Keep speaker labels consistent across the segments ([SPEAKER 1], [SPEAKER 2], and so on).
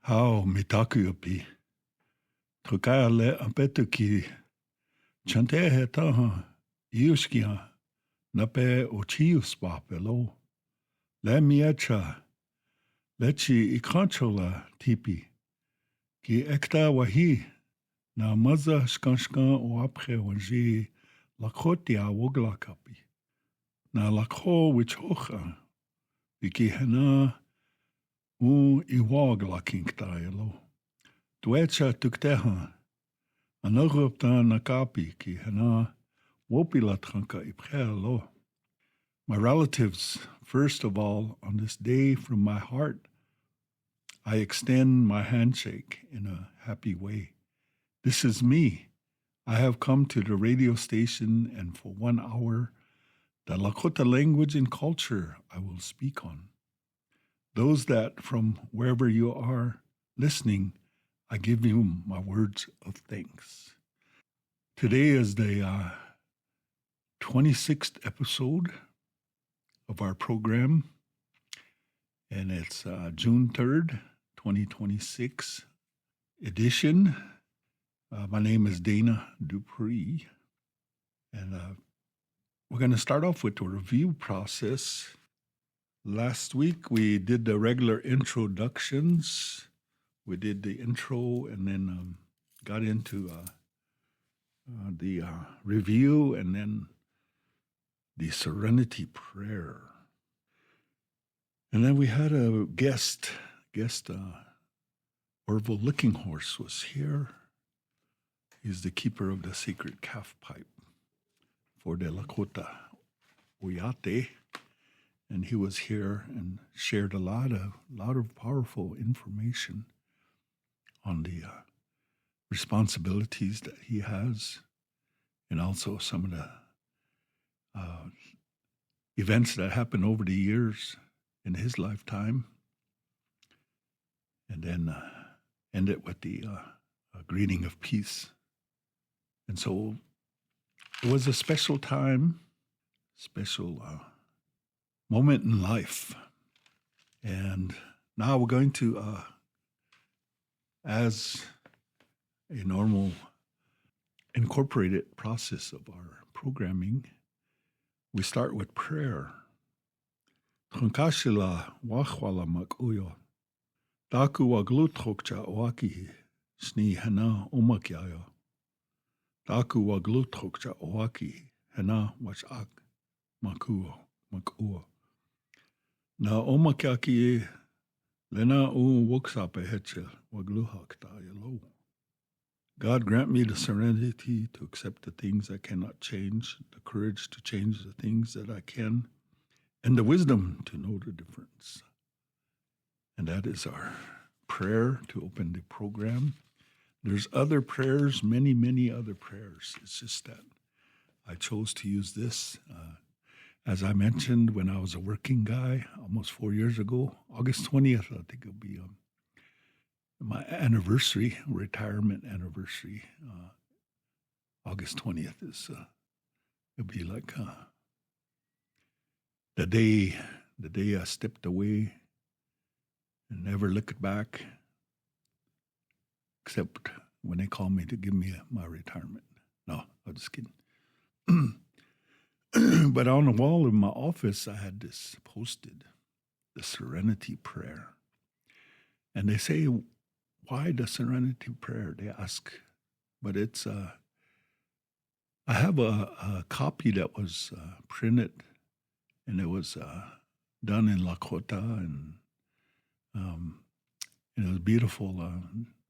[SPEAKER 1] Hao mitaku api. Tokaya le ampetu ki chante he taha iuskia nape ochius papelo. Le miacha lechi ikanchola tipi ki ekta wahi na maza shkanshkan o apre wanji lakotia woglakapi. Na lakho wichocha wiki hena iwag lakinktaelo. Tuecha tukteha anogopta nakapi ki hena wopilatranka iprelo. My relatives, first of all, on this day from my heart, I extend my handshake in a happy way. This is me. I have come to the radio station, and for 1 hour, the Lakota language and culture I will speak on. Those that from wherever you are listening, I give you my words of thanks. Today is the 26th episode of our program, and it's June 3rd, 2026 edition. My name is Dana Dupree, and we're going to start off with the review process. Last week, we did the regular introductions. We did the intro and then got into the review and then the Serenity Prayer. And then we had a guest, Orville Lickinghorse was here. He's the keeper of the sacred calf pipe for the Lakota Oyate. And he was here and shared a lot of powerful information on the responsibilities that he has, and also some of the events that happened over the years in his lifetime, and then end it with the greeting of peace. And so it was a special time, special moment in life. And now we're going to, as a normal incorporated process of our programming, we start with prayer. Trunkashila wachwala makuyo. Daku waglutrokcha oaki sni hana omakyayo. Daku waglutrokcha oaki hana wachak makuo. Na omakyaki lena woksape heche wagluhakta yelo. God grant me the serenity to accept the things I cannot change, the courage to change the things that I can, and the wisdom to know the difference. And that is our prayer to open the program. There's other prayers, many other prayers. It's just that I chose to use this. As I mentioned, when I was a working guy almost 4 years ago, August 20th, I think it'll be my anniversary, retirement anniversary. August 20th is, it'll be like the day I stepped away and never looked back, except when they called me to give me my retirement. No, I'm just kidding. But on the wall in my office, I had this posted, the Serenity Prayer. And they say, why the Serenity Prayer? They ask. But it's, I have a copy that was printed, and it was done in Lakota, and it was a beautiful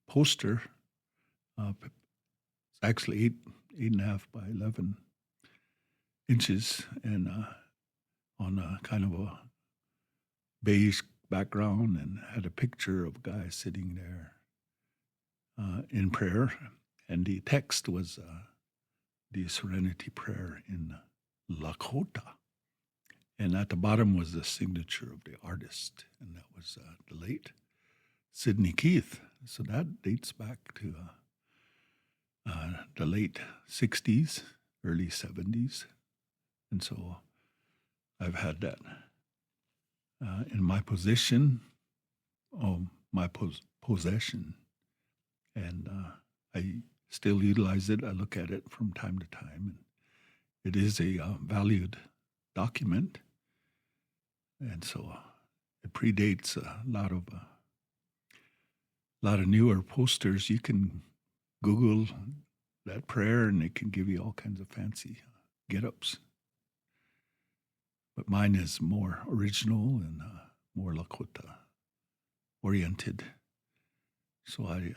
[SPEAKER 1] poster. It's actually 8.5 by 11 inches, and on a kind of a beige background, and had a picture of a guy sitting there in prayer, and the text was the Serenity Prayer in Lakota, and at the bottom was the signature of the artist, and that was the late Sidney Keith. So that dates back to the late 60s, early 70s. And so I've had that in my position, my possession. And I still utilize it. I look at it from time to time. And it is a valued document. And so it predates a lot of newer posters. You can Google that prayer and it can give you all kinds of fancy get-ups. But mine is more original and more Lakota oriented. So I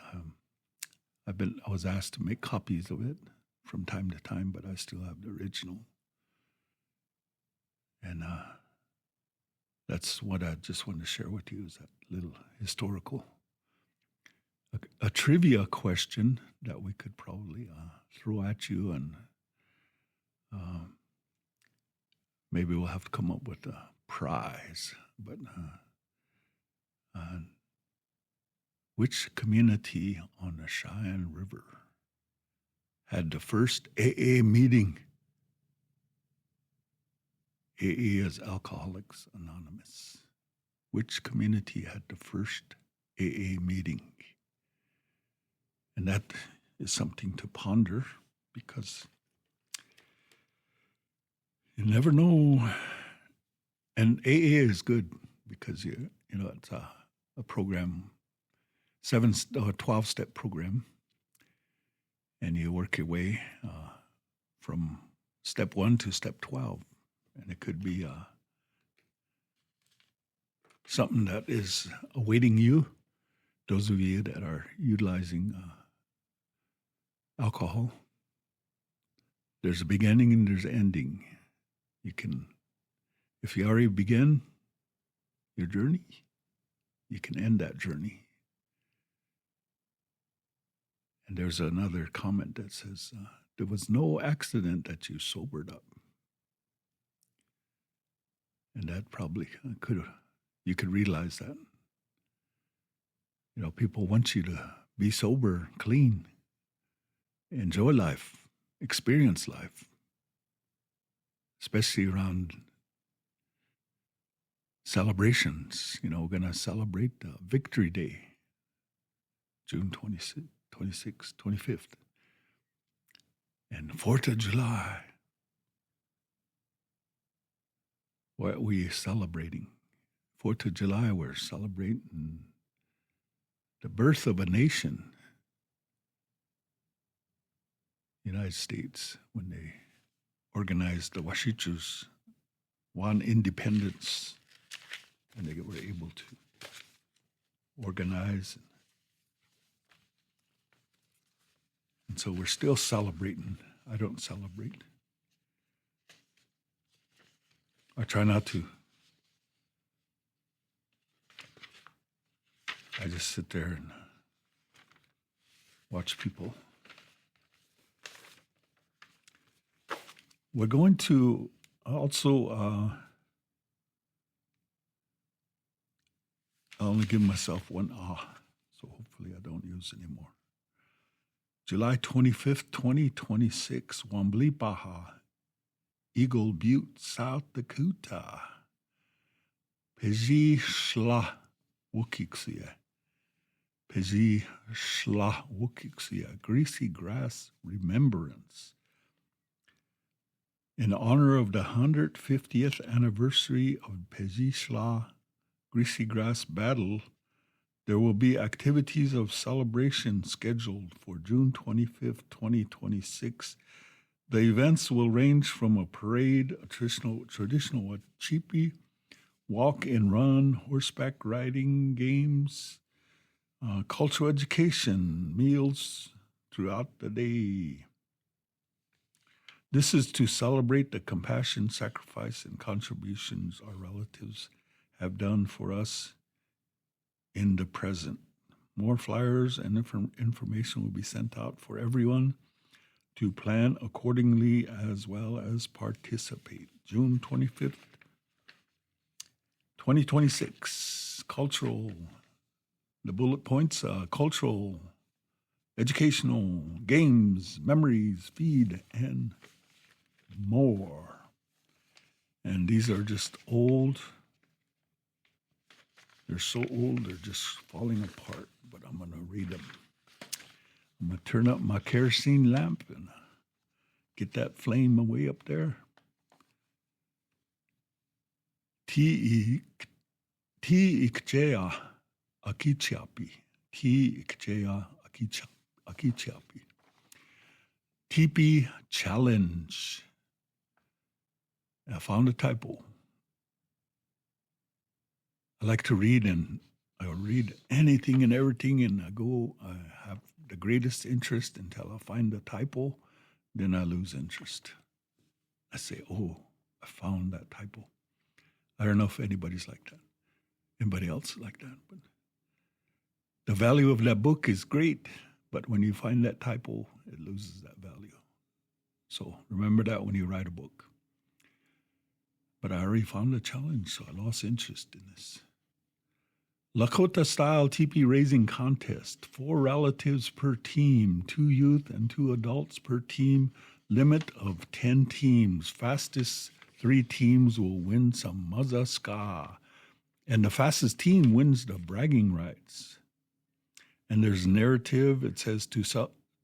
[SPEAKER 1] was asked to make copies of it from time to time, but I still have the original. And that's what I just wanted to share with you, is that little historical. A trivia question that we could probably throw at you, and maybe we'll have to come up with a prize. But which community on the Cheyenne River had the first AA meeting? AA is Alcoholics Anonymous. Which community had the first AA meeting? And that is something to ponder, because you never know. And AA is good because you know it's a program, 12-step program, and you work your way from step 1 to step 12, and it could be something that is awaiting you. Those of you that are utilizing alcohol, there's a beginning and there's an ending. You can, if you already begin your journey, you can end that journey. And there's another comment that says, there was no accident that you sobered up. And that probably you could realize that. You know, people want you to be sober, clean, enjoy life, experience life, especially around celebrations. You know, we're going to celebrate Victory Day, June 26th, 25th, and 4th of July. What are we celebrating? 4th of July, we're celebrating the birth of a nation. United States, when they organized the Washichus, won independence, and they were able to organize. And so we're still celebrating. I don't celebrate. I try not to. I just sit there and watch people. We're going to also, I'll only give myself one so hopefully I don't use anymore. July 25th, 2026, Wamblipaha, Eagle Butte, South Dakota. Peji Shla Wukiksia. Peji Shla Wukiksia, Greasy Grass Remembrance. In honor of the 150th anniversary of Peji Shla Greasy Grass Battle, there will be activities of celebration scheduled for June 25th, 2026. The events will range from a parade, a traditional Wachipi, walk and run, horseback riding, games, cultural education, meals throughout the day. This is to celebrate the compassion, sacrifice, and contributions our relatives have done for us in the present. More flyers and information will be sent out for everyone to plan accordingly as well as participate. June 25th, 2026, cultural, the bullet points, cultural, educational, games, memories, feed, and more. And these are just old. They're so old, they're just falling apart. but I'm going to read them. I'm going to turn up my kerosene lamp and get that flame away up there. Ti ikjea akichiapi. Ti ikjea akichiapi. Tipi challenge. I found a typo. I like to read, and I read anything and everything, and I have the greatest interest until I find the typo, then I lose interest. I say, oh, I found that typo. I don't know if anybody's like that. Anybody else like that? But the value of that book is great, but when you find that typo, it loses that value. So remember that when you write a book. But I already found a challenge, so I lost interest in this. Lakota style teepee raising contest. 4 relatives per team, 2 youth and 2 adults per team. Limit of 10 teams. Fastest 3 teams will win some mazaska. And the fastest team wins the bragging rights. And there's a narrative. It says, to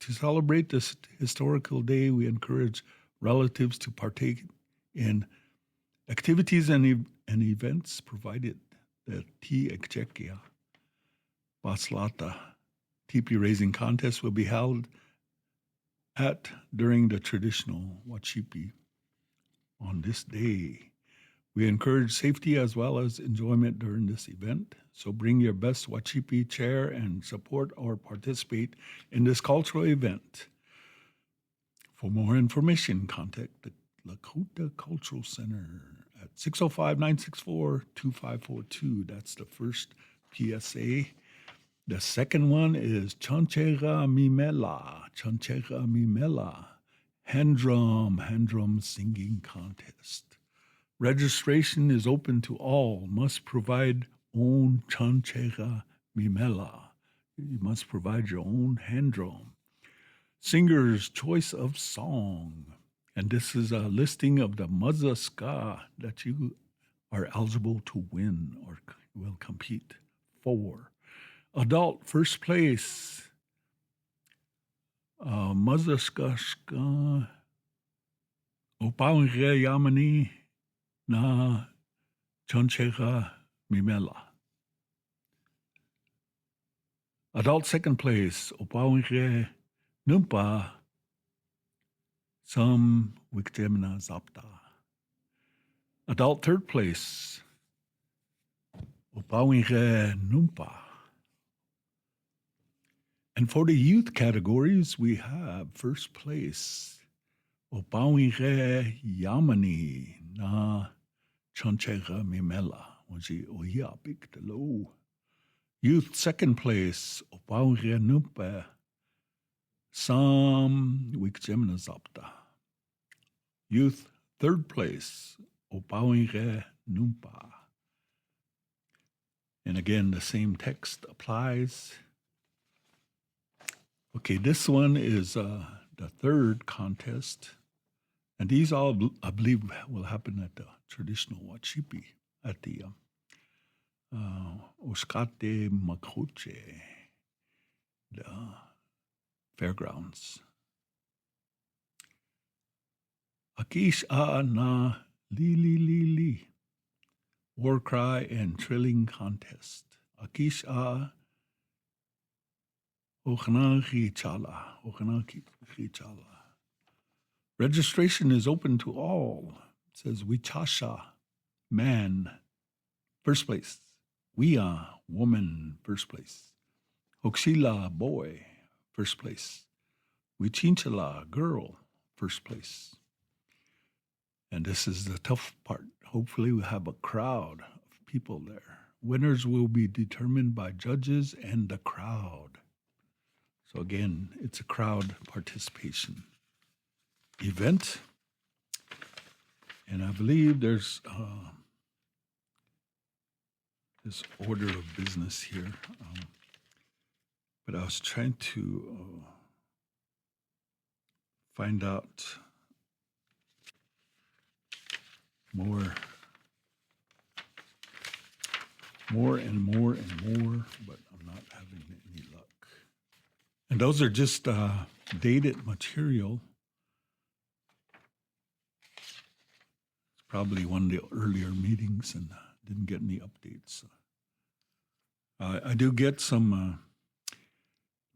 [SPEAKER 1] celebrate this historical day, we encourage relatives to partake in activities and events provided. The T. Ekchekia Baslata teepee raising contest will be held during the traditional Wachipi on this day. We encourage safety as well as enjoyment during this event. So bring your best Wachipi chair and support or participate in this cultural event. For more information, contact the Lakota Cultural Center at 605-964-2542. That's the first PSA. The second one is Chanchega Mimela, hand drum singing contest. Registration is open to all. Must provide own Chanchega Mimela. You must provide your own hand drum. Singer's choice of song. And this is a listing of the mazaska that you are eligible to win or will compete for. Adult, first place. Mazaska Opawinge Yamani na Chanchega Mimela. Adult, second place. Opawinge Numpa Some Wiktemna Zapta. Adult, third place. Opawinge Numpa. And for the youth categories, we have first place. Opawinge Yamani na Chanchega Mimela. Wansi Oyapik the low. Youth, second place. Opawinge Numpa. Some Wikjemna Zapta. Youth, third place, Opawinge Numpa. And again, the same text applies. Okay, this one is the third contest. And these all, I believe, will happen at the traditional Wachipi, at the Oskate Makoche, the fairgrounds. Akish a na li. War cry and trilling contest. Akish a ochanaki chala. Registration is open to all. It says Wichasha, man, first place. Wia, woman, first place. Hoksila, boy, first place. Wichinchala, girl, first place. And this is the tough part. Hopefully we have a crowd of people there. Winners will be determined by judges and the crowd. So again, it's a crowd participation event. And I believe there's this order of business here. But I was trying to find out more and more, but I'm not having any And those are just dated material. It's probably one of the earlier meetings and didn't get any updates. I do get some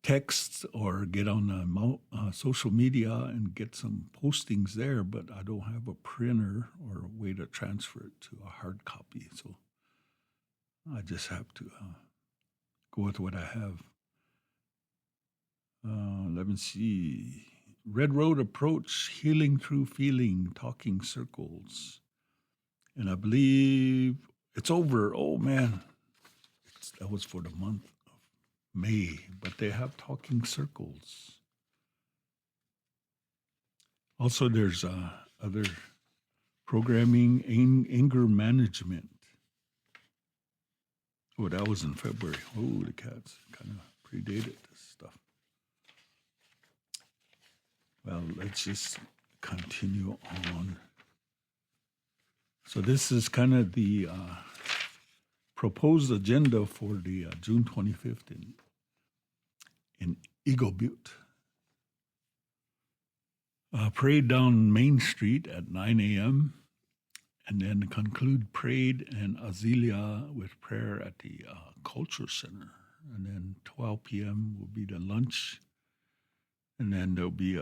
[SPEAKER 1] texts or get on social media and get some postings there, but I don't have a printer or a way to transfer it to a hard copy. So I just have to go with what I have. Let me see. Red Road Approach, Healing Through Feeling, Talking Circles. And I believe it's over. Oh, man. That was for the month of May, but they have Talking Circles. Also, there's other programming, anger management. Oh, that was in February. Holy cats, kind of predated this stuff. Well, let's just continue on. So this is kind of the proposed agenda for the June 25th in Eagle Butte. Parade down Main Street at 9 a.m. and then conclude parade and Azealia with prayer at the Culture Center. And then 12 p.m. will be the lunch. And then there'll be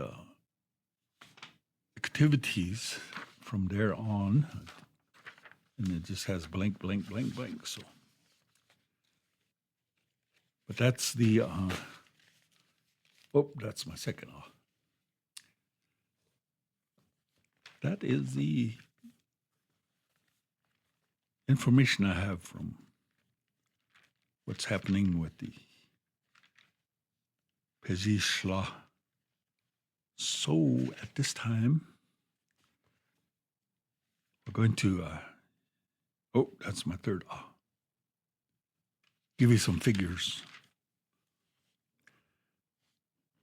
[SPEAKER 1] activities from there on. And it just has blank, blank, blank, blank. So, but that's the, that's my second off. That is the information I have from what's happening with the Pezishla. So at this time, we're going to, that's my third. Give you some figures.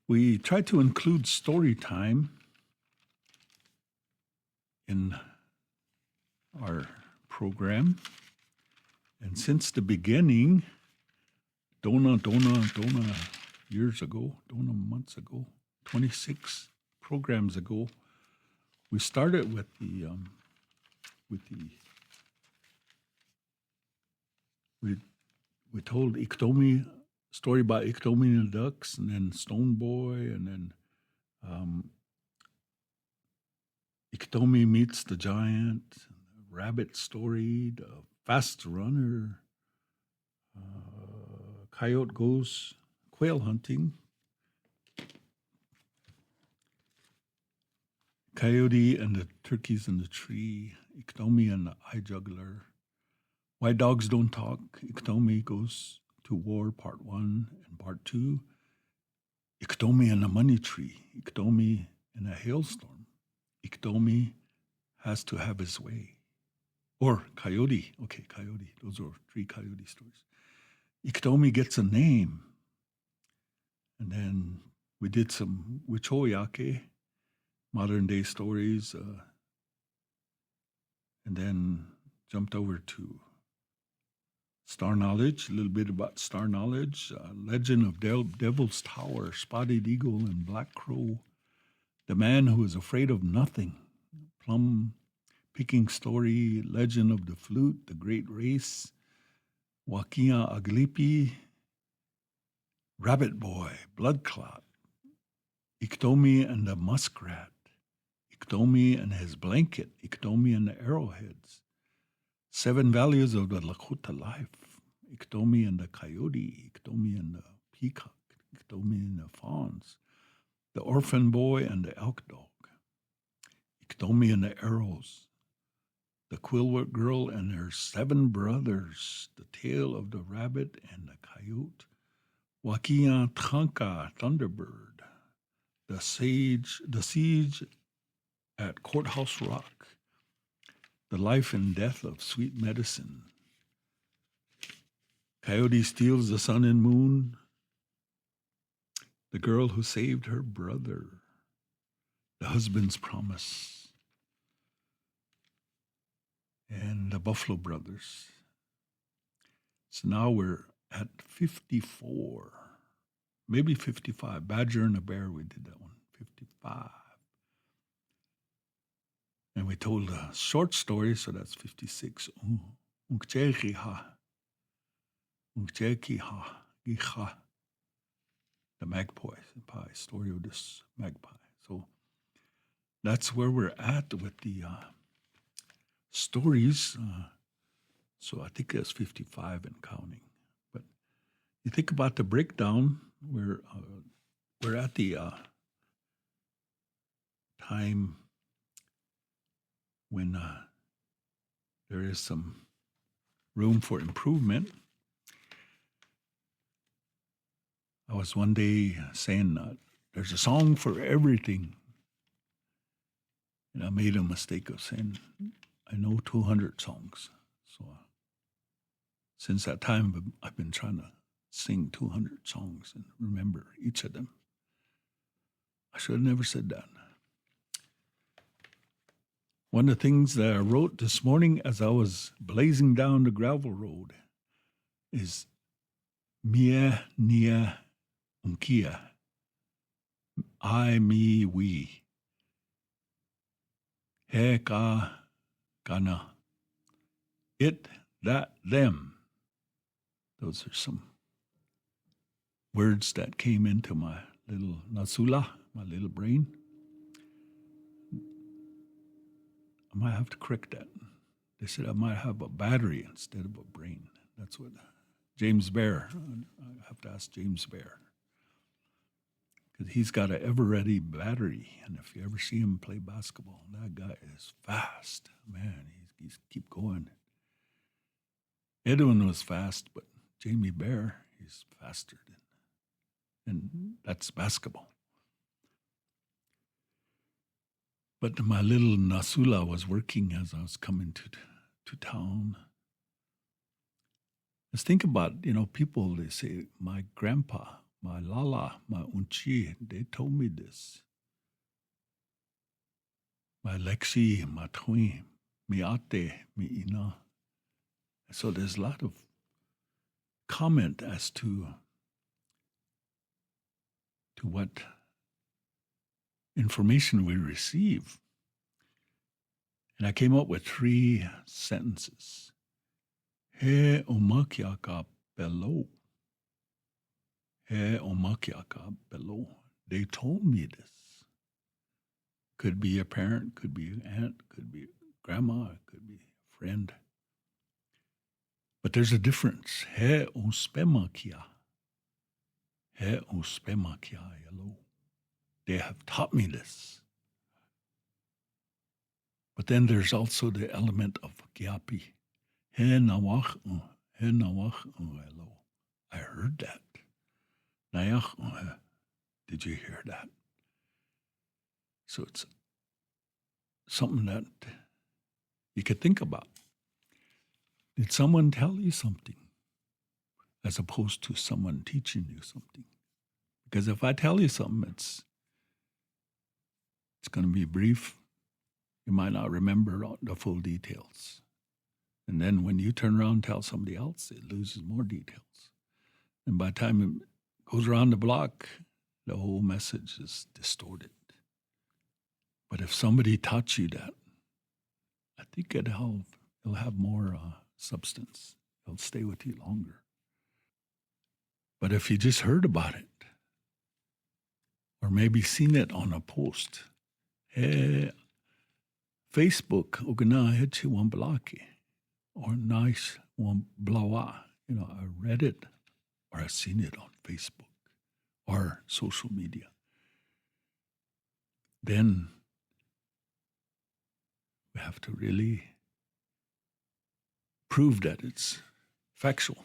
[SPEAKER 1] We try to include story time in our program. And since the beginning, Dona years ago, Dona months ago, 26 programs ago, we started with the we told Iktomi, story about Iktomi and the Ducks, and then Stone Boy, and then Iktomi meets the giant, the rabbit story, the fast runner, coyote goes quail hunting, Coyote and the Turkeys in the Tree, Iktomi and the Eye Juggler, Why Dogs Don't Talk, Iktomi Goes to War, Part 1 and Part 2, Iktomi and the Money Tree, Iktomi in a Hailstorm, Iktomi Has to Have His Way, or Coyote, Coyote, those are 3 Coyote stories. Iktomi Gets a Name, and then we did some Wichoyake, modern day stories, and then jumped over to Star Knowledge, a little bit about Star Knowledge, Legend of Devil's Tower, Spotted Eagle and Black Crow, The Man Who Is Afraid of Nothing, Plum Picking Story, Legend of the Flute, The Great Race, Wakia Aglipi, Rabbit Boy, Blood Clot, Iktomi and the Muskrat, Iktomi and His Blanket, Iktomi and the Arrowheads, 7 Values of the Lakota Life, Iktomi and the Coyote, Iktomi and the Peacock, Iktomi and the Fawns, The Orphan Boy and the Elk Dog, Iktomi and the Arrows, The Quillwork Girl and her 7 brothers, The Tale of the Rabbit and the Coyote, Wakia Tranka, Thunderbird, The Siege at Courthouse Rock, The Life and Death of Sweet Medicine, Coyote Steals the Sun and Moon, The Girl Who Saved Her Brother, The Husband's Promise, and The Buffalo Brothers. So now we're at 54. maybe 55. Badger and a Bear, we did that one. 55. And we told a short story, so that's 56. Unkchekiha. The magpie, story of this magpie. So that's where we're at with the stories. So I think that's 55 and counting. But you think about the breakdown, we're at the time when there is some room for improvement. I was one day saying there's a song for everything. And I made a mistake of saying I know 200 songs. So since that time, I've been trying to sing 200 songs and remember each of them. I should have never said that. One of the things that I wrote this morning as I was blazing down the gravel road is Mia, Nia, Unkia. I, me, we. He, ka, kana. It, that, them. Those are some words that came into my little nasula, my little brain. I might have to correct that. They said I might have a battery instead of a brain. That's what James Bear, I have to ask James Bear. Because he's got an ever-ready battery. And if you ever see him play basketball, that guy is fast. Man, he's keep going. Edwin was fast, but Jamie Bear, he's faster. And that's basketball. But my little Nasula was working as I was coming to town. Let's think about, people, they say, my grandpa, my lala, my unchi, they told me this. My lexi, my twin, mi ate, mi ina. So there's a lot of comment as to what information we receive. And I came up with 3 sentences. He omakiaka belo. He omakiaka belo. They told me this. Could be a parent, could be an aunt, could be grandma, could be a friend. But there's a difference. He ospemakia. He ospemakia yelo. They have taught me this. But then there's also the element of kiapi. He nawach elo. I heard that. Nayach, did you hear that? So it's something that you could think about. Did someone tell you something as opposed to someone teaching you something? Because if I tell you something, it's going to be brief. You might not remember the full details. And then when you turn around and tell somebody else, it loses more details. And by the time it goes around the block, the whole message is distorted. But if somebody taught you that, I think it'll have more substance. It'll stay with you longer. But if you just heard about it, or maybe seen it on a post, Facebook, ogana hechi wan blaki, or nice wan blawa. I read it, or I've seen it on Facebook, or social media. Then we have to really prove that it's factual.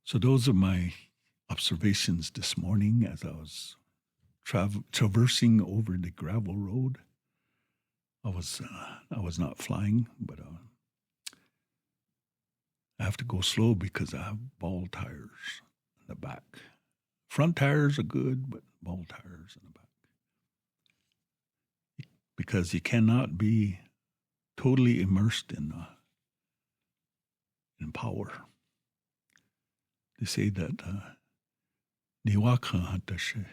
[SPEAKER 1] So those are my observations this morning as I was traversing over the gravel road. I was not flying, but I have to go slow because I have ball tires in the back. Front tires are good, but ball tires in the back. Because you cannot be totally immersed in power. They say that niwaka hatashe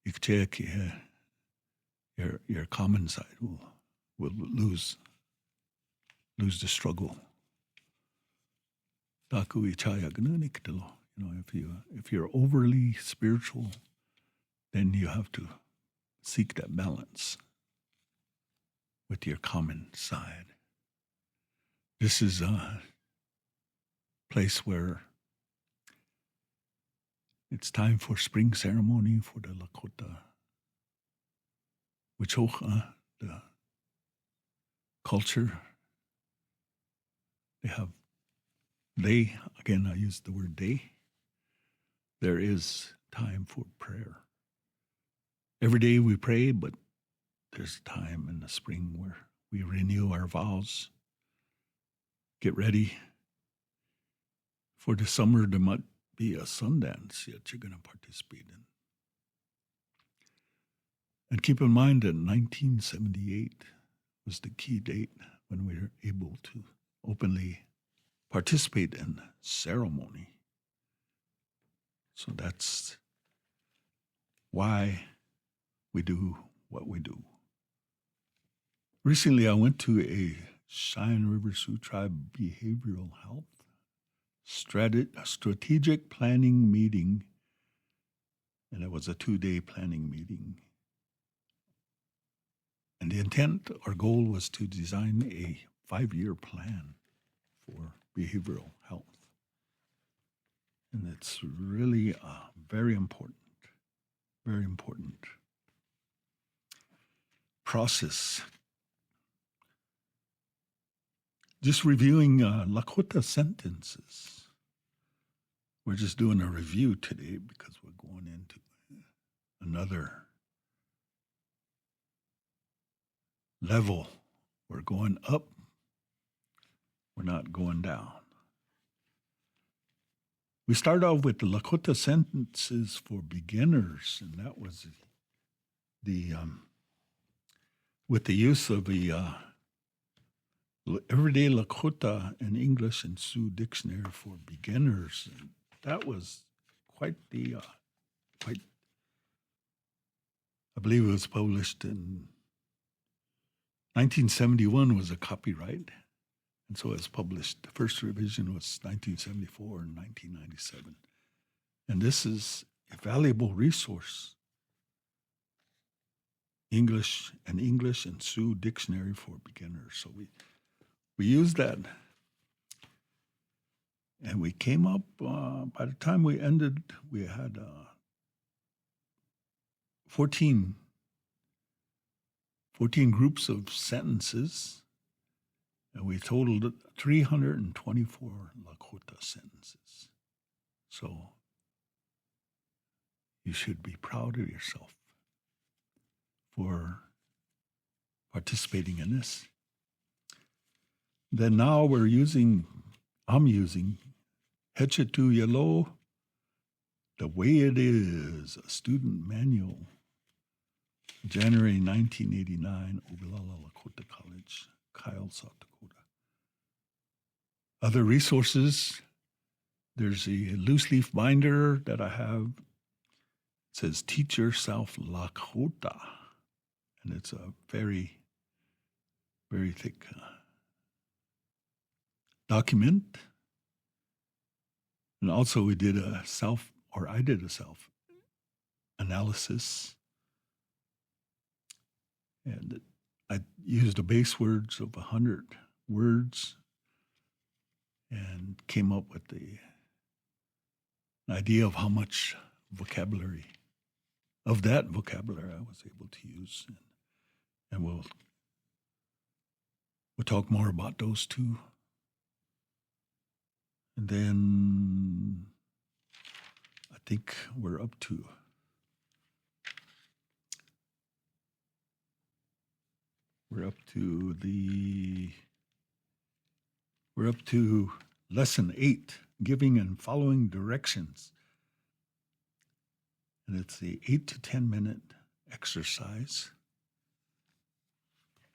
[SPEAKER 1] ikcheki, your common side will lose the struggle. Taku ichaya gnunikdelo. If you're overly spiritual, then you have to seek that balance with your common side. This is a place where it's time for spring ceremony for the Lakota. Wichocha, the culture, again, I use the word they. There is time for prayer. Every day we pray, but there's a time in the spring where we renew our vows, get ready for the summer. There might be a Sundance that you're going to participate in. And keep in mind that 1978 was the key date when we were able to openly participate in ceremony. So that's why we do what we do. Recently, I went to a Cheyenne River Sioux Tribe behavioral health strategic planning meeting, and it was a 2-day planning meeting. And the intent, our goal was to design a 5-year plan for behavioral health. And it's really very important process. Just reviewing Lakota sentences. We're just doing a review today because we're going into another level. We're going up. We're not going down. We start off with the Lakota sentences for beginners, and that was the with the use of the Everyday Lakota and English and Sioux Dictionary for beginners. And that was quite I believe it was published in 1971 was a copyright. And so it was published. The first revision was 1974 and 1997. And this is a valuable resource. English and Sioux Dictionary for beginners. So we used that. And we came up, by the time we ended, we had 14 groups of sentences. And we totaled 324 Lakota sentences. So you should be proud of yourself for participating in this. Then now I'm using Hechetu Yellow, The Way It Is, a student manual, January 1989, Ogallala Lakota College, Kyle, South Dakota. Other resources, there's a loose leaf binder that I have. It says Teach Yourself Lakota. And it's a very, very thick document. And also I did a self analysis. And I used the base words of 100 words and came up with an idea of how much vocabulary, of that vocabulary I was able to use. And we'll talk more about those two. And then I think we're up to lesson 8, giving and following directions. And it's the 8 to 10 minute exercise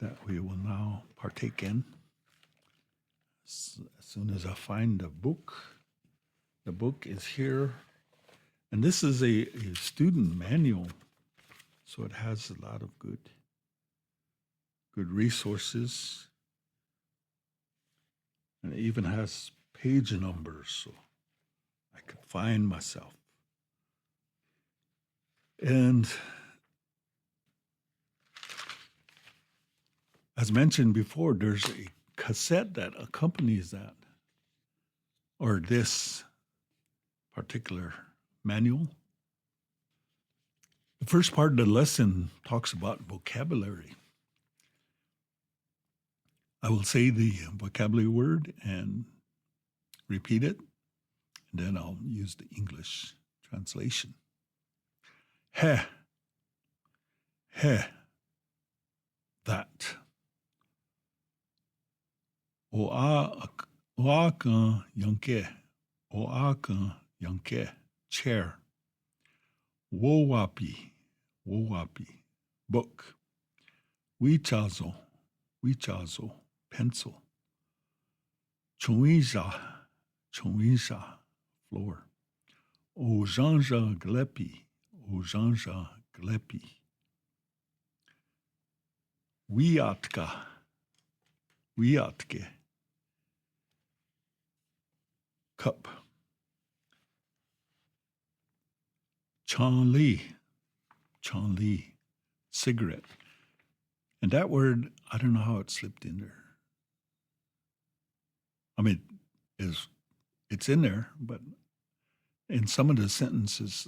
[SPEAKER 1] that we will now partake in. as soon as I find the book is here. And this is a student manual, so it has a lot of good resources. And it even has page numbers, so I could find myself. And as mentioned before, there's a cassette that accompanies that, or this particular manual. The first part of the lesson talks about vocabulary. I will say the vocabulary word and repeat it, and then I'll use the English translation. He, that. Oaka yanke, chair. Wowapi, book. Wichazo, pencil. Chouija, floor. Ojanja glepi. Wiatke, cup. Chanli, cigarette. And that word, I don't know how it slipped in there. I mean, it's in there, but in some of the sentences,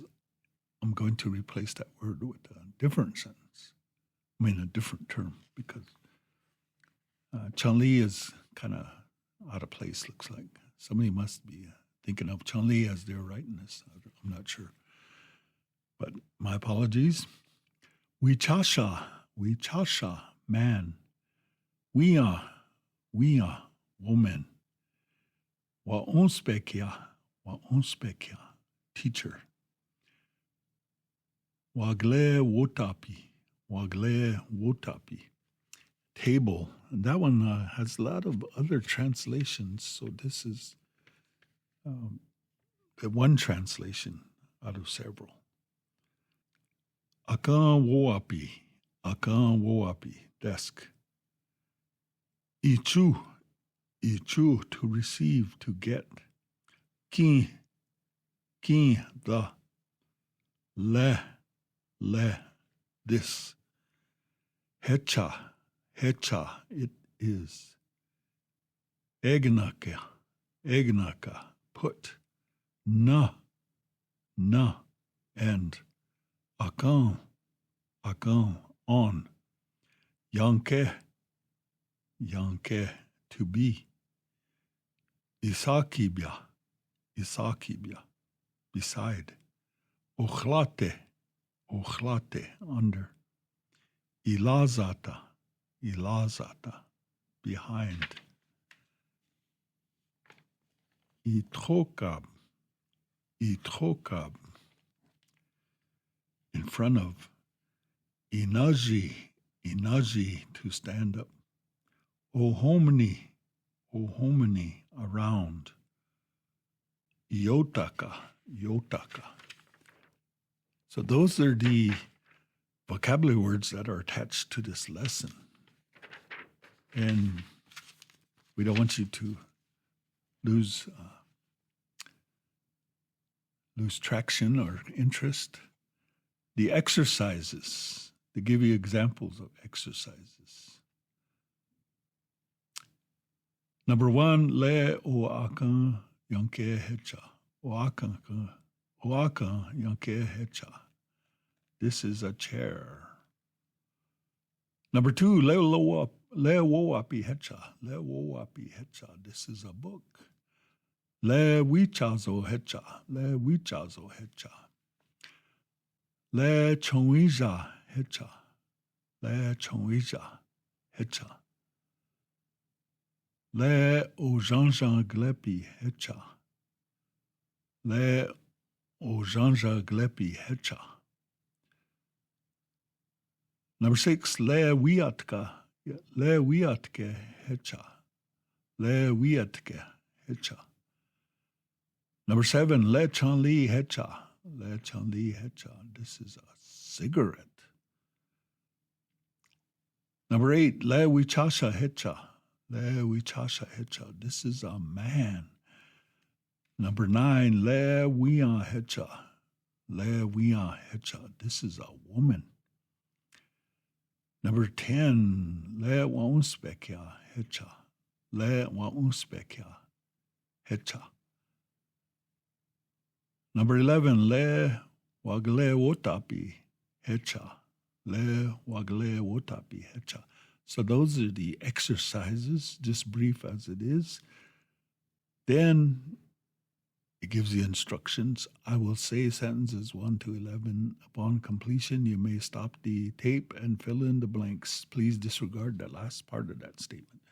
[SPEAKER 1] I'm going to replace that word with a different sentence. I mean, a different term, because Chanli is kind of out of place, looks like. Somebody must be thinking of Chanli as they're writing this. I'm not sure. But my apologies. Wichasha, man. Wia, woman. Waonspekia, teacher. Wagle wotapi, table. And that one has a lot of other translations, so this is the one translation out of several. Akan woapi, desk. Ichu, to receive, to get. Kin, the. Le, this. Hecha, it is. Egnaka, put. Na, and. Akan, on. Yanke, to be. Isakibia, beside. Ochlate, under. Ilazata, behind. Itrokab, in front of. Inaji, to stand up. Ohomini, around. Yotaka. So those are the vocabulary words that are attached to this lesson. And we don't want you to lose traction or interest. The exercises, to give you examples of exercises. Number 1, le oakan yanke hecha. Oakan yanke hecha. This is a chair. Number 2, le woapi hecha. This is a book. Le wichazo hecha. Le chouija hecha. Le ojanja glepi hecha. Number 6, le wiatke hecha. le wiatke hecha. Number 7, le chanli hecha. Le chanli hecha. This is a cigarette. Number 8, le wichasha hecha. Le wichasha hecha. This is a man. Number 9, le wian hecha. Le wian hecha. This is a woman. Number 10, le waunspekia hecha. Le waunspekia hecha. Number 11, le wagle wotapi hecha. Le wagle wotapi hecha. So those are the exercises, just brief as it is. Then it gives you instructions. I will say sentences 1 to 11. Upon completion, you may stop the tape and fill in the blanks. Please disregard the last part of that statement.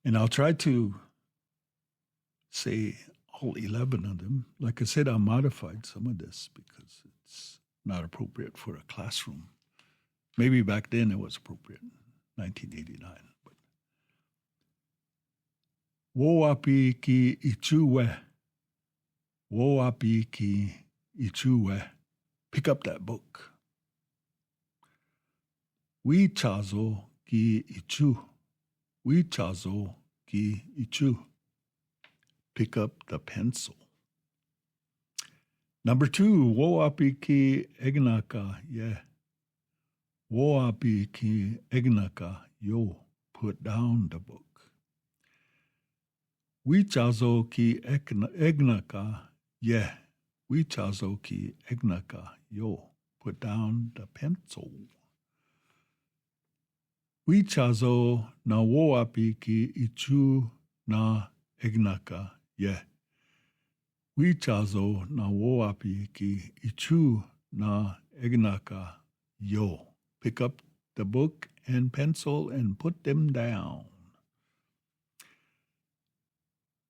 [SPEAKER 1] And I'll try to say all 11 of them. Like I said, I modified some of this because it's not appropriate for a classroom. Maybe back then it was appropriate, 1989. But Woapi ki ichuwe. Woapi ki ichuwe. Pick up that book. Wichazo ki ichu. Wichazo ki ichu. Pick up the pencil. Number 2, woapi ki egnaka ye. Woapi ki egnaka yo. Put down the book. Wichazo ki egnaka ye. Wichazo ki egnaka yo. Put down the pencil. Wichazo na woapi ki ichu na egnaka ye. Wichazo na woapi ki ichu na egnaka yo. Pick up the book and pencil and put them down.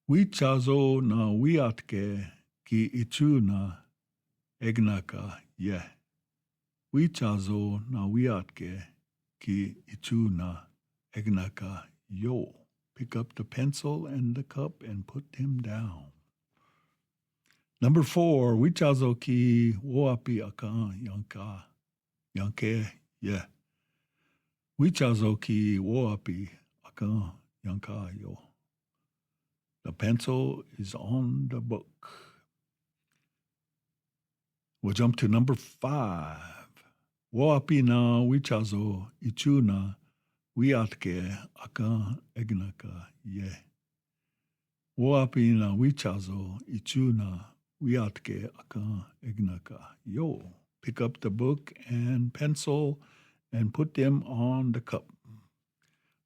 [SPEAKER 1] Wichazo na wiatke ki ichu na egnaka ye. Wichazo na wiatke ki ichu na egnaka yo. Pick up the pencil and the cup and put them down. Number 4, wichazo ki woapi aka yanke ye. Wichazo ki woapi aka yanka yo. The pencil is on the book. We'll jump to number 5. Woapi na wichazo ichu na wiatke aka egnaka ye. Woapi na wichazo ichu na wiatke aka egnaka yo. Pick up the book and pencil and put them on the cup.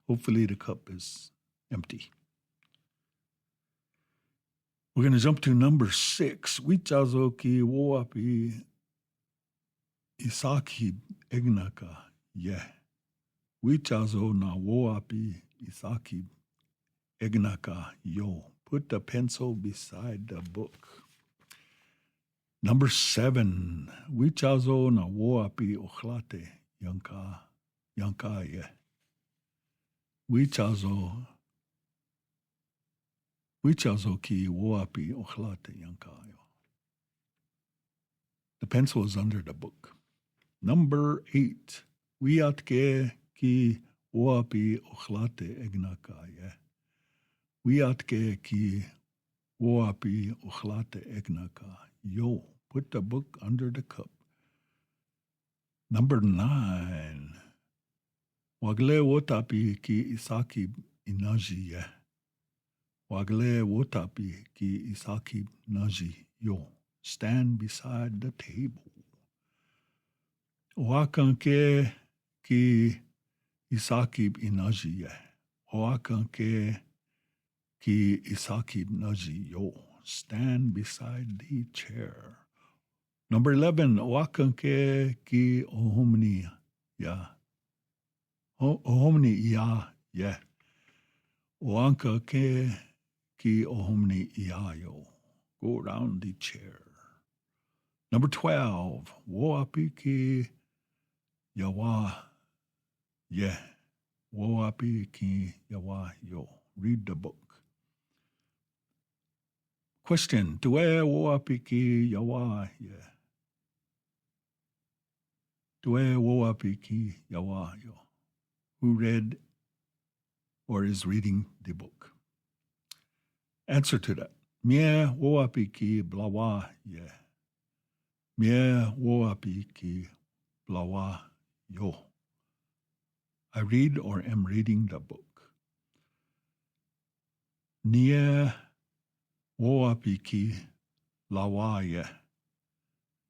[SPEAKER 1] Hopefully the cup is empty. We're going to jump to number 6. Wichazo ki woapi isaki egnaka ye. Wichazo na woapi isaki egnaka yo. Put the pencil beside the book. Number 7. Wichazo na woapi ochlate yanka ye. Wichazo ki woapi ochlate yanka yo. The pencil is under the book. Number 8. Wiatke ki woapi ochlate egnaka ye. Wiatke ki woapi ochlate egnaka yo. Put the book under the cup. Number 9. Wagle wotapi ki isaki inaji ye. Wagle wotapi ki isaki naji yo. Stand beside the table. Oakanke ki isaki inaji ye. Oakanke ki isaki naji yo. Stand beside the chair. Number 11. Oakanke ki ohomni ya. Ohomni ya ye. Oakanke ki ohomni ya yo. Go around the chair. Number 12. Woapi ki yawa ye. Woapi ki yawa yo. read the book. Question, Tue woapiki yawa ye. Tue woapiki yawa yo. Who read or is reading the book? Answer to that. Mie woapiki blawa ye. Mie woapiki blawa yo. I read or am reading the book. Nie woapiki lawa ye.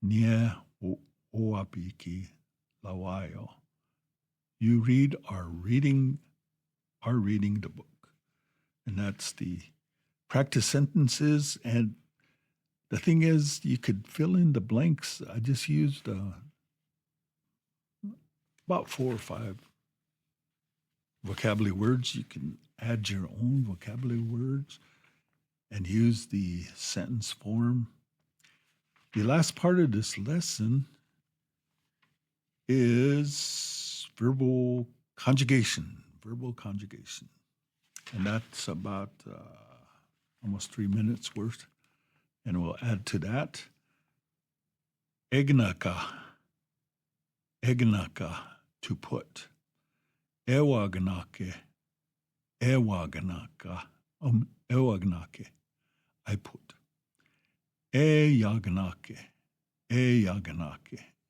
[SPEAKER 1] Nie woapiki lawa yo. You read are reading the book. And that's the practice sentences. And the thing is, you could fill in the blanks. I just used about 4 or 5 vocabulary words. You can add your own vocabulary words and use the sentence form. The last part of this lesson is verbal conjugation. And that's about almost 3 minutes worth. And we'll add to that egnaka, to put. Ewagnake, I put. Eyagnake,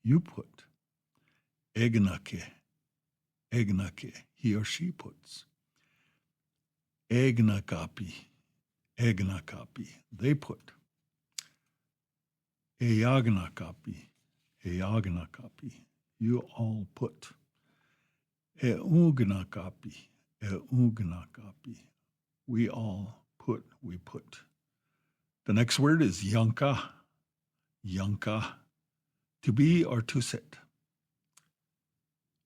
[SPEAKER 1] you put. Egnake, he or she puts. Egnakapi, they put. Eyagnakapi, you all put. Eugnakapi, we all put, we put. The next word is yanka, to be or to sit.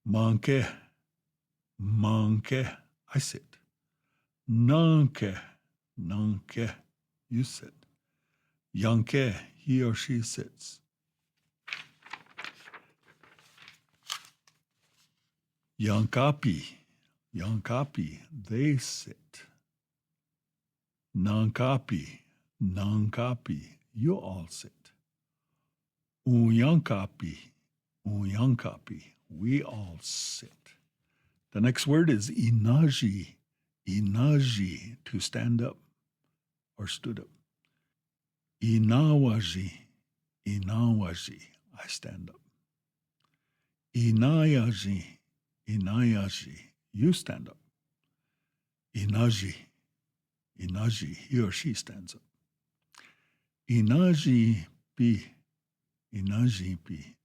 [SPEAKER 1] Manke, I sit. Nanke, you sit. Yanke, he or she sits. Yankapi, they sit. Nankapi, you all sit. Unyankapi, we all sit. The next word is inaji, to stand up or stood up. Inawaji, I stand up. Inayaji, you stand up. Inaji, he or she stands up. Inajipi,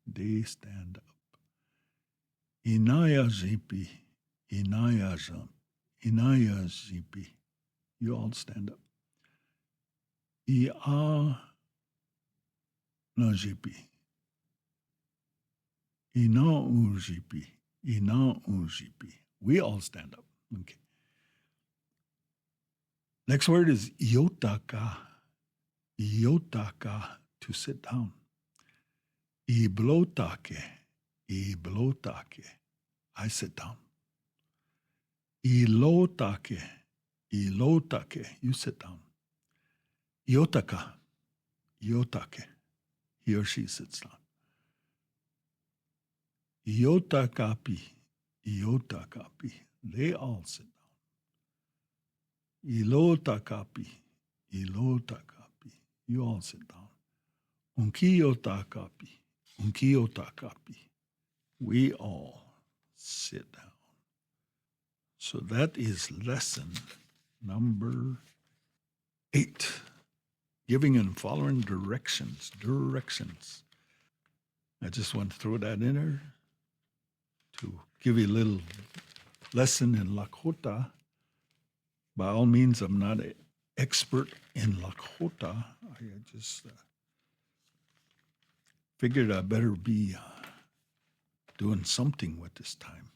[SPEAKER 1] they stand up. Inayajipi, you all stand up. Inajipi, we all stand up. Okay. Next word is iotaka, to sit down. Iblotake, I sit down. Ilotake, you sit down. Iotaka, he or she sits down. Iotakapi, they all sit down. Ilotakapi, you all sit down. Unkiyotakapi, we all sit down. So that is lesson number 8. Giving and following directions. I just want to throw that in there to give you a little lesson in Lakota. By all means, I'm not an expert in Lakota. I just figured I better be doing something with this time.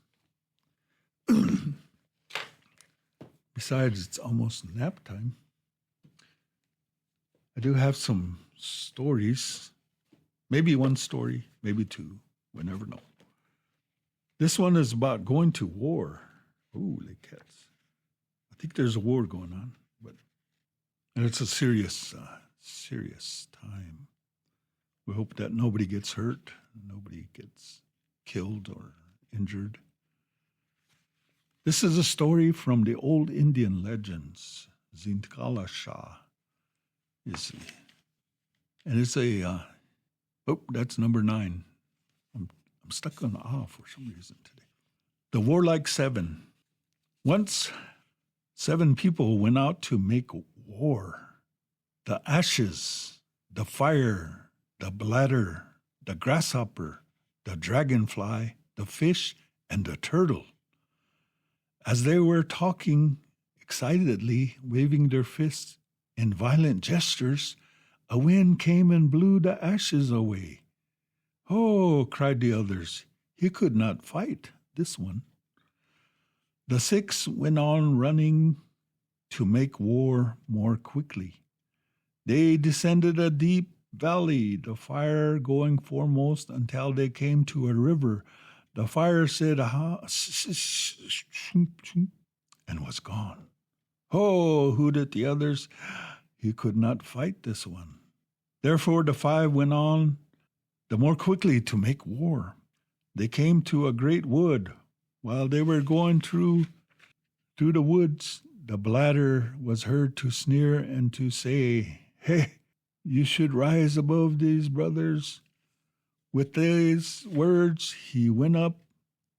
[SPEAKER 1] Besides, it's almost nap time. I do have some stories, maybe 1 story, maybe 2, we never know. This one is about going to war. Holy cats. I think there's a war going on, and it's a serious time. We hope that nobody gets hurt, nobody gets killed or injured. This is a story from the old Indian legends, Zindkala Shah, you see. And it's that's number 9. I'm stuck on for some reason today. The Warlike 7. Once 7 people went out to make war. The ashes, the fire, the bladder, the grasshopper, the dragonfly, the fish, and the turtle. As they were talking excitedly, waving their fists in violent gestures, a wind came and blew the ashes away. "Oh," cried the others, "he could not fight, this one." The 6 went on running to make war more quickly. They descended a deep valley, the fire going foremost until they came to a river. The fire said, and was gone. "Oh," hooted the others, "he could not fight this one." Therefore the 5 went on the more quickly to make war. They came to a great wood. While they were going through the woods, the bladder was heard to sneer and to say, "Hey, you should rise above these brothers." With these words, he went up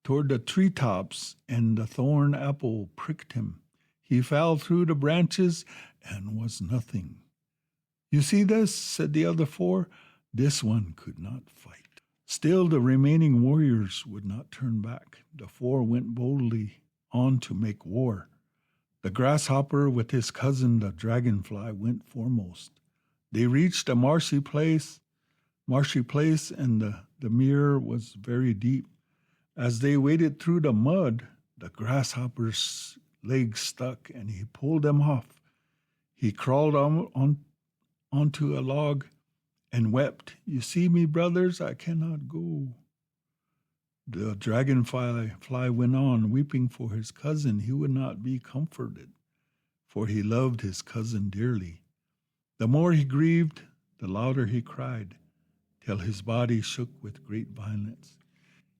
[SPEAKER 1] toward the treetops, and the thorn apple pricked him. He fell through the branches and was nothing. "You see this?" said the other 4. "This one could not fight." Still, the remaining warriors would not turn back. The 4 went boldly on to make war. The grasshopper with his cousin, the dragonfly, went foremost. They reached a marshy place, and the mere was very deep. As they waded through the mud, the grasshopper's legs stuck, and he pulled them off. He crawled onto a log and wept. "You see me, brothers, I cannot go." The dragonfly went on, weeping for his cousin. He would not be comforted, for he loved his cousin dearly. The more he grieved, the louder he cried, till his body shook with great violence.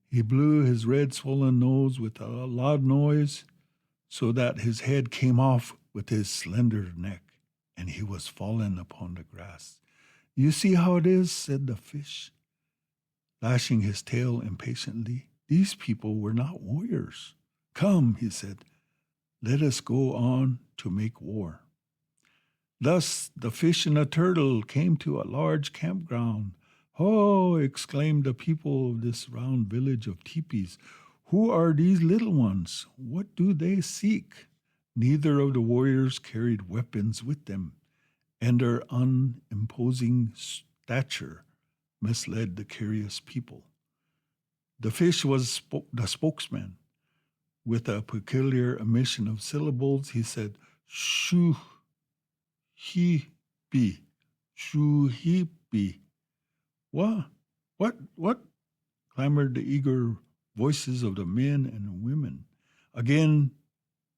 [SPEAKER 1] He blew his red swollen nose with a loud noise, so that his head came off with his slender neck, and he was fallen upon the grass. "You see how it is," said the fish, lashing his tail impatiently. "These people were not warriors. Come," he said, "let us go on to make war." Thus the fish and the turtle came to a large campground. "Oh," exclaimed the people of this round village of teepees, "who are these little ones? What do they seek?" Neither of the warriors carried weapons with them, and their unimposing stature misled the curious people. The fish was the spokesman. With a peculiar omission of syllables, he said, "Shu he be, shu he be." What? Clamored the eager voices of the men and women. Again,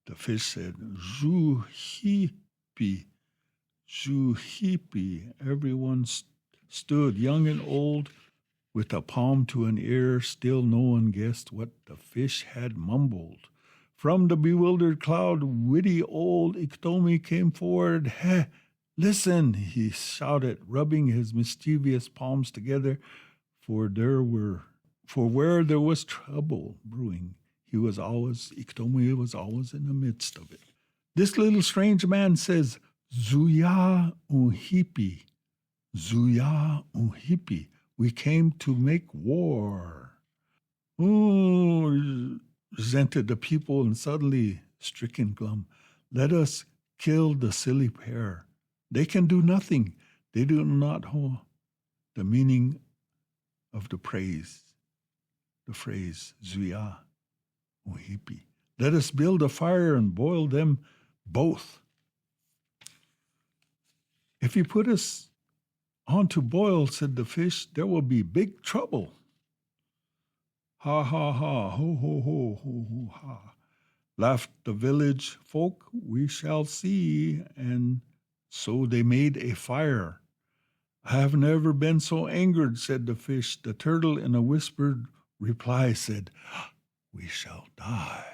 [SPEAKER 1] the fish said, "Zhu he be, zhu he be." Everyone stood, young and old, with a palm to an ear. Still no one guessed what the fish had mumbled. From the bewildered crowd, witty old Iktomi came forward. "Heh, listen," he shouted, rubbing his mischievous palms together, for where there was trouble brewing, Iktomi was always in the midst of it. "This little strange man says, 'Zuya unhipi, Zuya unhipi.' We came to make war." "Oh," resented the people, and suddenly stricken glum. "Let us kill the silly pair. They can do nothing. They do not know the meaning of the phrase, Zuya Uhipi. Let us build a fire and boil them both." "If you put us on to boil," said the fish, "there will be big trouble." "Ha, ha, ha, ho, ho, ho, ho, ho, ha." Laughed the village folk, we shall see. And so they made a fire. I have never been so angered, said the fish. The turtle in a whispered reply said, we shall die.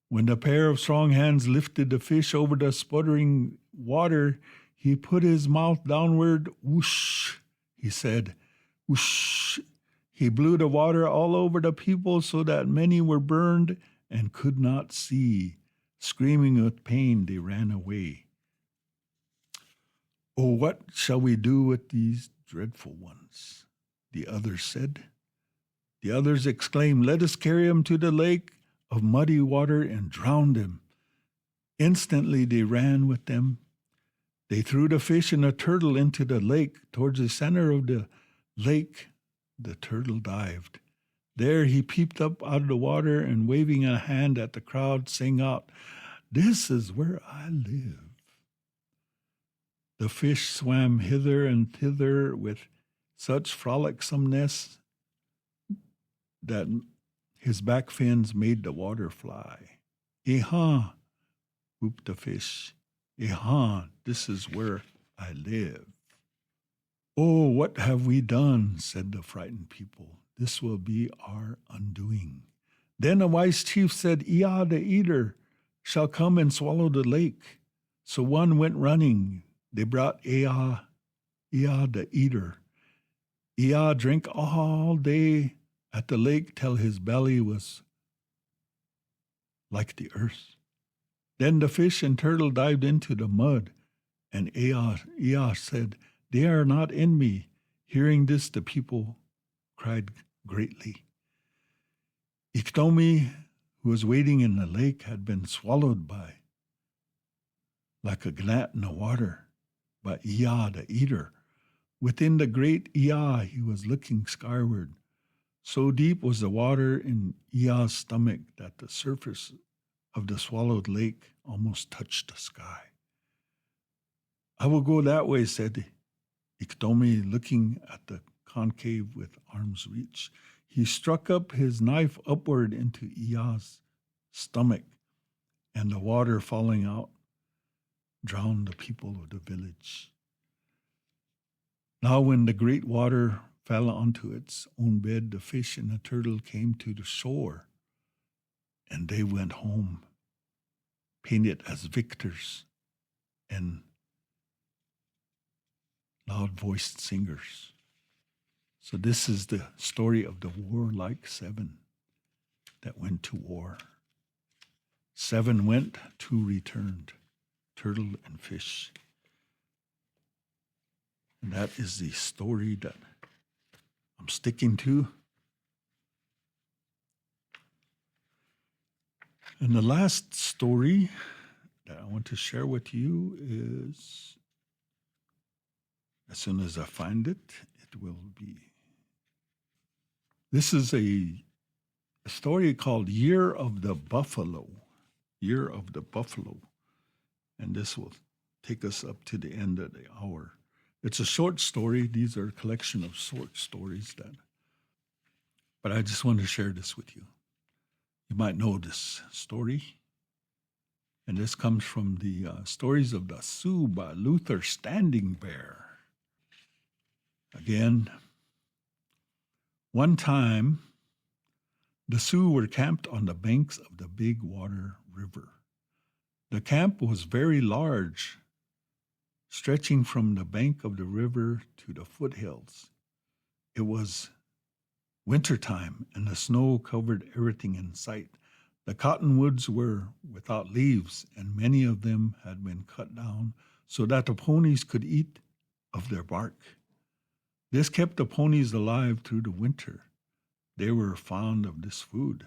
[SPEAKER 1] When the pair of strong hands lifted the fish over the sputtering water, he put his mouth downward. Whoosh, he said. Whoosh. He blew the water all over the people so that many were burned and could not see. Screaming with pain, they ran away. Oh, what shall we do with these dreadful ones? The others said. The others exclaimed, let us carry them to the lake of muddy water and drown them. Instantly they ran with them. They threw the fish and the turtle into the lake. Towards the center of the lake, the turtle dived. There he peeped up out of the water and waving a hand at the crowd, sang out, this is where I live. The fish swam hither and thither with such frolicsomeness that his back fins made the water fly. Eha, whooped the fish. Eha, this is where I live. Oh, what have we done, said the frightened people. This will be our undoing. Then a wise chief said, Ea the eater shall come and swallow the lake. So one went running. They brought Ea the eater. Ea drank all day at the lake till his belly was like the earth. Then the fish and turtle dived into the mud, and Ea said, they are not in me. Hearing this, the people cried greatly. Iktomi, who was waiting in the lake, had been swallowed like a gnat in the water, by Ea the eater. Within the great Ea, he was looking skyward. So deep was the water in Ea's stomach that the surface of the swallowed lake almost touched the sky. I will go that way, said Iktomi, looking at the concave with arm's reach. He struck up his knife upward into Ea's stomach, and the water falling out drowned the people of the village. Now when the great water fell onto its own bed, the fish and the turtle came to the shore, and they went home, painted as victors and loud-voiced singers. So this is the story of the warlike 7 that went to war. 7 went, 2 returned, turtle and fish. And that is the story that I'm sticking to. And the last story that I want to share with you is, as soon as I find it, it will be. This is a story called Year of the Buffalo. Year of the Buffalo. And this will take us up to the end of the hour. It's a short story. These are a collection of short stories but I just want to share this with you. You might know this story. And this comes from the Stories of the Sioux by Luther Standing Bear. Again, one time, the Sioux were camped on the banks of the Big Water River. The camp was very large, stretching from the bank of the river to the foothills. It was wintertime, and the snow covered everything in sight. The cottonwoods were without leaves, and many of them had been cut down so that the ponies could eat of their bark. This kept the ponies alive through the winter. They were fond of this food.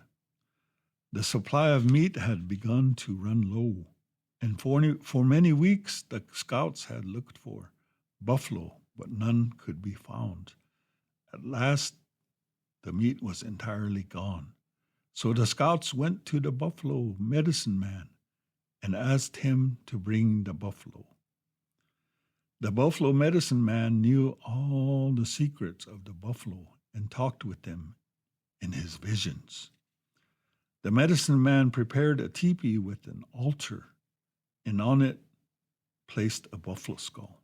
[SPEAKER 1] The supply of meat had begun to run low, and for many weeks the scouts had looked for buffalo, but none could be found. At last, the meat was entirely gone. So the scouts went to the buffalo medicine man and asked him to bring the buffalo. The buffalo medicine man knew all the secrets of the buffalo and talked with them in his visions. The medicine man prepared a teepee with an altar, and on it placed a buffalo skull.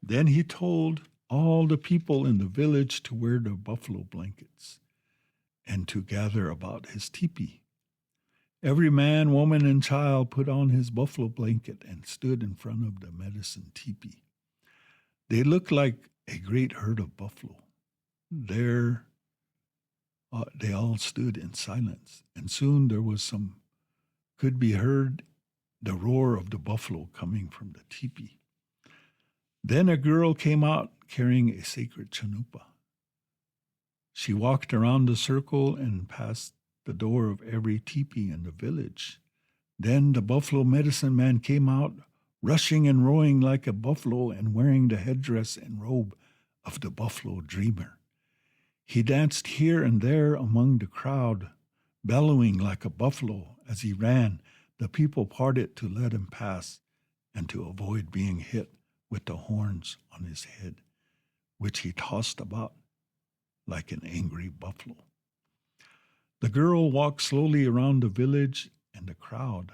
[SPEAKER 1] Then he told all the people in the village to wear their buffalo blankets and to gather about his teepee. Every man, woman, and child put on his buffalo blanket and stood in front of the medicine teepee. They looked like a great herd of buffalo. There, they all stood in silence, and soon could be heard the roar of the buffalo coming from the teepee. Then a girl came out carrying a sacred chanupa. She walked around the circle and past the door of every teepee in the village. Then the buffalo medicine man came out, rushing and roaring like a buffalo and wearing the headdress and robe of the buffalo dreamer. He danced here and there among the crowd, bellowing like a buffalo as he ran. The people parted to let him pass and to avoid being hit with the horns on his head, which he tossed about like an angry buffalo. The girl walked slowly around the village, and the crowd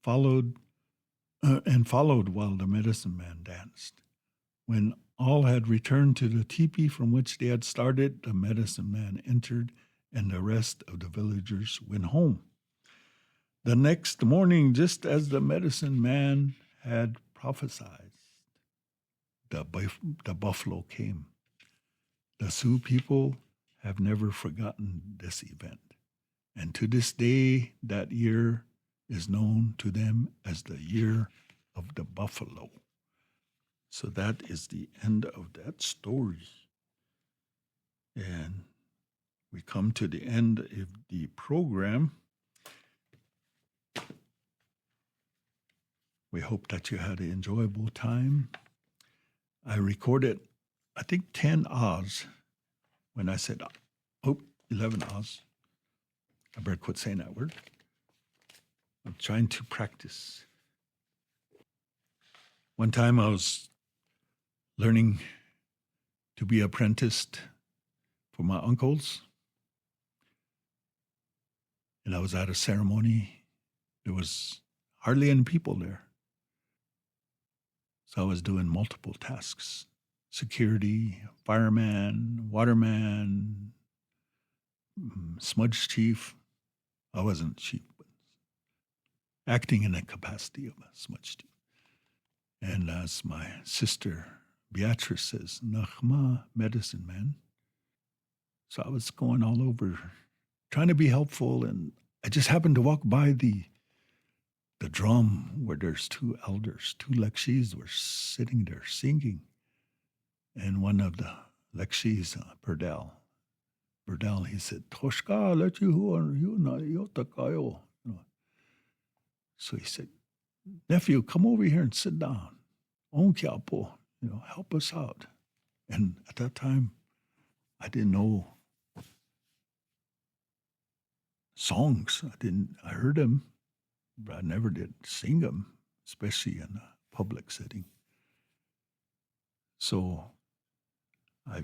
[SPEAKER 1] followed while the medicine man danced. When all had returned to the teepee from which they had started, the medicine man entered, and the rest of the villagers went home. The next morning, just as the medicine man had prophesied, the buffalo came. The Sioux people have never forgotten this event, and to this day, that year is known to them as the Year of the Buffalo. So that is the end of that story. And we come to the end of the program. We hope that you had an enjoyable time. I recorded, I think, 10 Oz when I said, 11 Oz. I better quit saying that word. I'm trying to practice. One time I was learning to be apprenticed for my uncles. And I was at a ceremony. There was hardly any people there. So I was doing multiple tasks: security, fireman, waterman, smudge chief. I wasn't chief, but acting in the capacity of a smudge chief. And as my sister Beatrice says, Nachma, medicine man. So I was going all over trying to be helpful, and I just happened to walk by the drum where there's two elders, two Lakshis were sitting there singing. And one of the Lakshis, Burdell, he said, Toshka, let you na yotakayo. So he said, nephew, come over here and sit down. Onkiapo, help us out. And at that time, I didn't know songs. I heard them, but I never did sing them, especially in a public setting. So I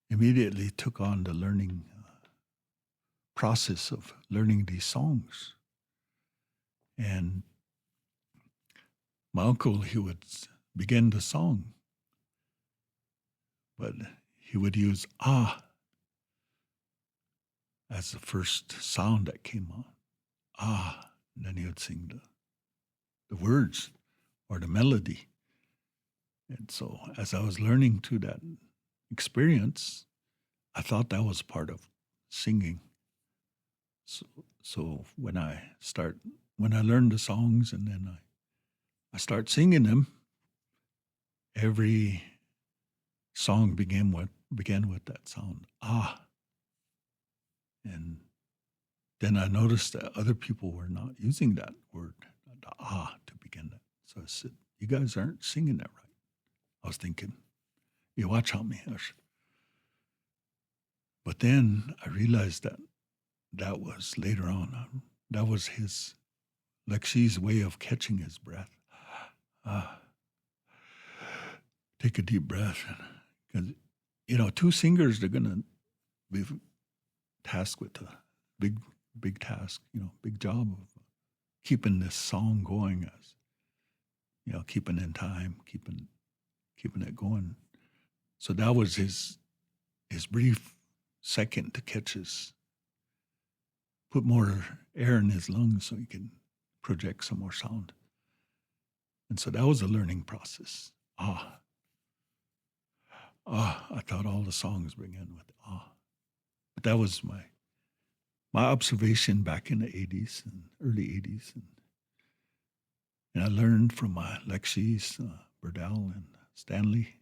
[SPEAKER 1] immediately took on the learning process of learning these songs. And my uncle, he would begin the song, but he would use ah as the first sound that came on. Ah, and then he would sing the words or the melody. And so as I was learning through that experience, I thought that was part of singing. So when I learned the songs and then I start singing them, every song began with that sound, ah. And then I noticed that other people were not using that word, the ah, to begin that. So I said, you guys aren't singing that right. I was thinking, you watch out me. But then I realized that was later on. That was his, Lexi's way of catching his breath. Take a deep breath. Because, two singers, they're going to be tasked with a big task, big job of keeping this song going as, keeping in time, keeping it going. So that was his brief second to catch put more air in his lungs so he can project some more sound. And so that was a learning process. I thought all the songs began with But that was my observation back in the 80s and early 80s. And I learned from my Lexi's, Burdell and Stanley.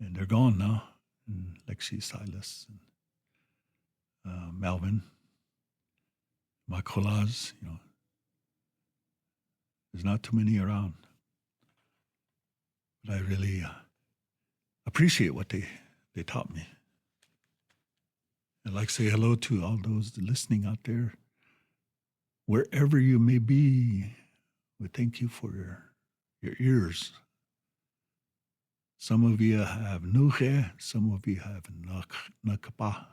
[SPEAKER 1] And they're gone now. And Lexi, Silas, and Melvin. My collage, there's not too many around. But I really appreciate what they taught me. I'd like to say hello to all those listening out there. Wherever you may be, we thank you for your ears. Some of you have nuche, some of you have nakba.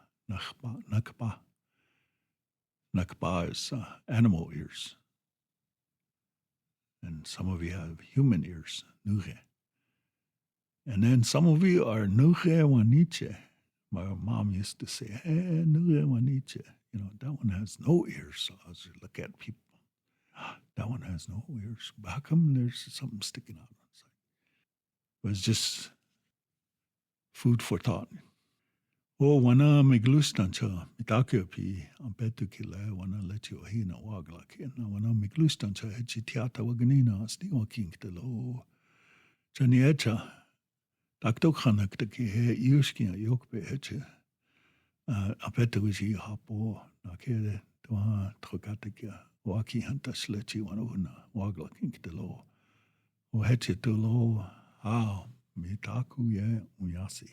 [SPEAKER 1] Nakba is animal ears. And some of you have human ears, nuche. And then some of you are nuche waniche. My mom used to say, nuche waniche. That one has no ears. So I was look at people. That one has no ears. But how come there's something sticking out? It was just food for thought. Wana miglustancha, mitakepi, ampetukile, wana letio hina waglakina, wana miglustancha, hechitiata waganina, sniwa kingtelo. Chaniecha, taktokanak taki he iuskia yokpe heche, ampetuki hapo, nakere, toa, trokatakia, waki hantaslechi wanuna, waglakingtelo. O heche tulo, mitaku ye uyasi.